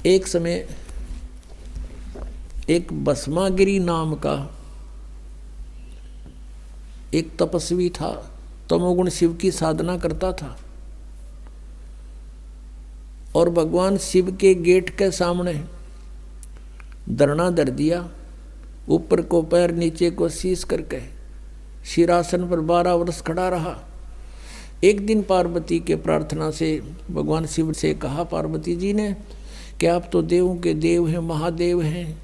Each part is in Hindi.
एक समय एक भस्मागिरी नाम का एक तपस्वी था, तमोगुण शिव की साधना करता था और भगवान शिव के गेट के सामने धरना धर दिया। ऊपर को पैर नीचे को शीश करके शीरासन पर 12 वर्ष खड़ा रहा। एक दिन पार्वती के प्रार्थना से भगवान शिव से कहा पार्वती जी ने कि आप तो देवों के देव हैं, महादेव हैं,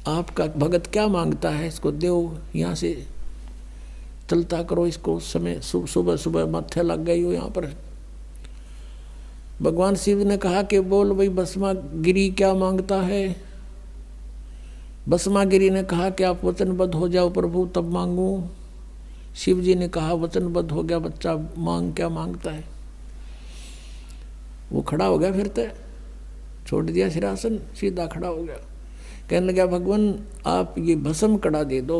आपका भगत क्या मांगता है, इसको देव यहाँ से चलता करो, इसको समय सुबह सुबह माथे लग गई हो यहाँ पर। भगवान शिव ने कहा कि बोल भाई भस्मागिरी क्या मांगता है। भस्मागिरी ने कहा कि आप वचनबद्ध हो जाओ प्रभु तब मांगू। शिव जी ने कहा वचनबद्ध हो गया बच्चा, मांग क्या मांगता है। वो खड़ा हो गया, फिर तो छोड़ दिया सिरासन, सीधा खड़ा हो गया। कहने लगा भगवान आप ये भस्म कड़ा दे दो।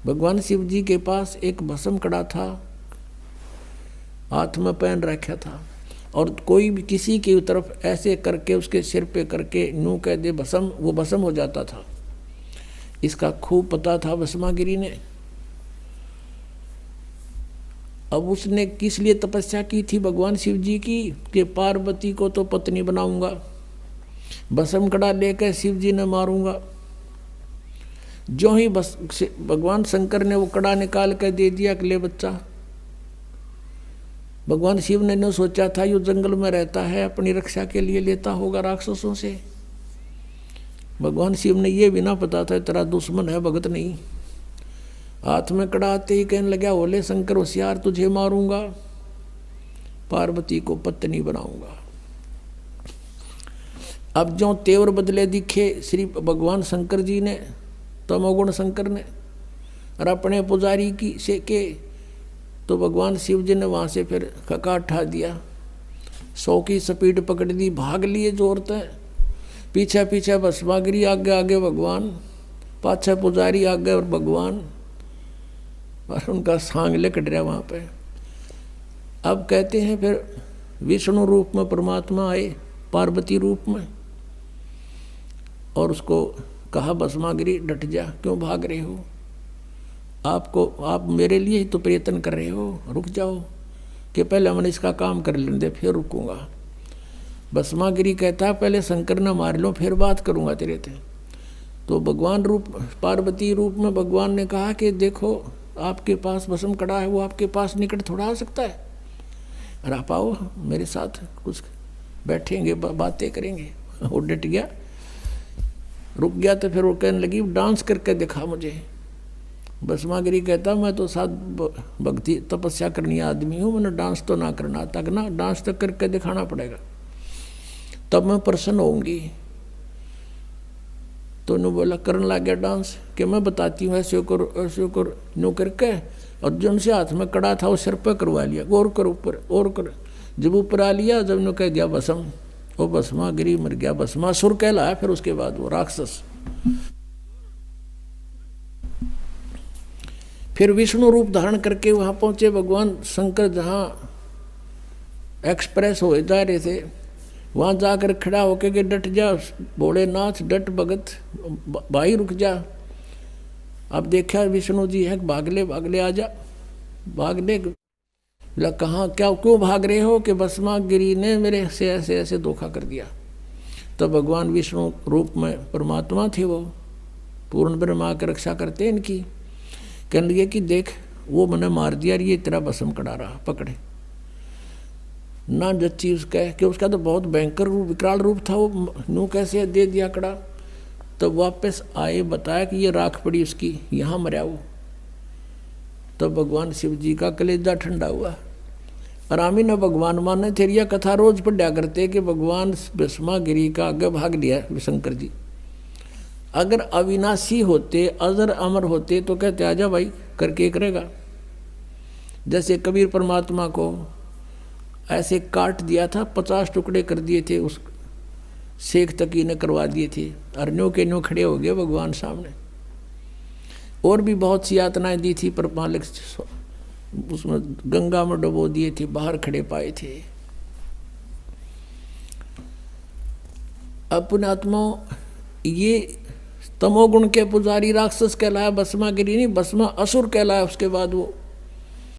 भगवान शिव जी के पास एक भस्म कड़ा था, हाथ में पहन रखा था, और कोई भी किसी की तरफ ऐसे करके उसके सिर पे करके नू कह दे भस्म, वो भस्म हो जाता था। इसका खूब पता था भस्मागिरी ने। अब उसने किस लिए तपस्या की थी भगवान शिव जी की कि पार्वती को तो पत्नी बनाऊंगा, भस्म कड़ा लेकर शिव जी ने मारूंगा। जो ही भगवान शंकर ने वो कड़ा निकाल कर दे दिया कि ले बच्चा। भगवान शिव ने न सोचा था यो जंगल में रहता है, अपनी रक्षा के लिए लेता होगा राक्षसों से। भगवान शिव ने ये भी ना पता था तेरा दुश्मन है, भगत नहीं। हाथ में कड़ा आते ही कहने लगा ओले शंकर होशियार, तुझे मारूंगा, पार्वती को पत्नी बनाऊंगा। अब जो तेवर बदले दिखे श्री भगवान शंकर जी ने, तमोगुण शंकर ने, और अपने पुजारी की से के, तो भगवान शिव जी ने वहाँ से फिर खका उठा दिया, 100 की स्पीड पकड़ दी, भाग लिए जोर तक। पीछे पीछे भस्मागिरी, आगे आगे भगवान, पाछे पुजारी, आगे और भगवान, और उनका सांग लेकर रहा वहाँ पे। अब कहते हैं फिर विष्णु रूप में परमात्मा आए, पार्वती रूप में, और उसको कहा भस्मागिरी डट जा, क्यों भाग रहे हो, आप मेरे लिए ही तो प्रयत्न कर रहे हो, रुक जाओ कि पहले मैंने इसका काम कर लेने दे फिर रुकूंगा। भस्मागिरी कहता है पहले शंकर ने मार लो फिर बात करूंगा तेरे से। तो भगवान रूप पार्वती रूप में भगवान ने कहा कि देखो आपके पास भस्म कड़ा है, वो आपके पास निकट थोड़ा आ सकता है, और आप आओ मेरे साथ, कुछ बैठेंगे बातें करेंगे। वो डट गया, रुक गया। तो फिर वो कहने लगी डांस करके दिखा मुझे। भस्मागिरी कहता मैं तो साथ भक्ति तपस्या करनी आदमी हूँ, मैंने डांस तो ना करना, तक ना डांस तक करके दिखाना पड़ेगा तब मैं प्रसन्न होंगी। तो उन्होंने बोला करने लग गया डांस कि मैं बताती हूँ ऐसे कर नो करके, और जो उनसे हाथ में कड़ा था वो सिर पर करवा लिया, और कर ऊपर और कर। जब ऊपर आ लिया, जब नो कह दिया भस्म, वो भस्मागिरी मर गया, भस्मासुर कहलाया। फिर उसके बाद वो राक्षस। फिर विष्णु रूप धारण करके वहाँ पहुँचे भगवान शंकर, जहाँ एक्सप्रेस हो जा रहे थे, वहाँ जाकर खड़ा होके के डट जा भोलेनाथ, डट भगत भाई रुक जा। अब देखा विष्णु जी है, भागले आ जा, भागले। बोला कहाँ क्या क्यों भाग रहे हो कि भस्मागिरी ने मेरे से ऐसे ऐसे धोखा कर दिया। तो भगवान विष्णु रूप में परमात्मा थे, वो पूर्ण ब्रह्मा की रक्षा करते इनकी। कहने लगे कि देख वो मैंने मार दिया, ये तेरा भस्म कड़ा रहा, पकड़े ना जच्ची उसका, कि उसका तो बहुत भयंकर रूप विकराल रूप था, वो नू कैसे दे दिया कड़ा। तो वापस आए, बताया कि ये राख पड़ी उसकी, यहाँ मरा वो। तो भगवान शिव जी का कलेजा ठंडा हुआ। आरामी न भगवान माने थे, यह कथा रोज पढ़ा करते कि भगवान भस्मागिरी का आगे भाग लिया शंकर जी। अगर अविनाशी होते, अजर अमर होते तो कहते आजा भाई, करके करेगा। जैसे कबीर परमात्मा को ऐसे काट दिया था, 50 टुकड़े कर दिए थे, उस शेख तकी ने करवा दिए थे, अरण्यों के न्यों खड़े हो गए भगवान सामने। और भी बहुत सी यातनाएं दी थी, पर मालिक उसमें गंगा में डुबो दिए थे, बाहर खड़े पाए थे। अपने आत्मा ये तमोगुण के पुजारी राक्षस कहलाया, भस्मा गिरी नहीं, भस्मा असुर कहलाया। उसके बाद वो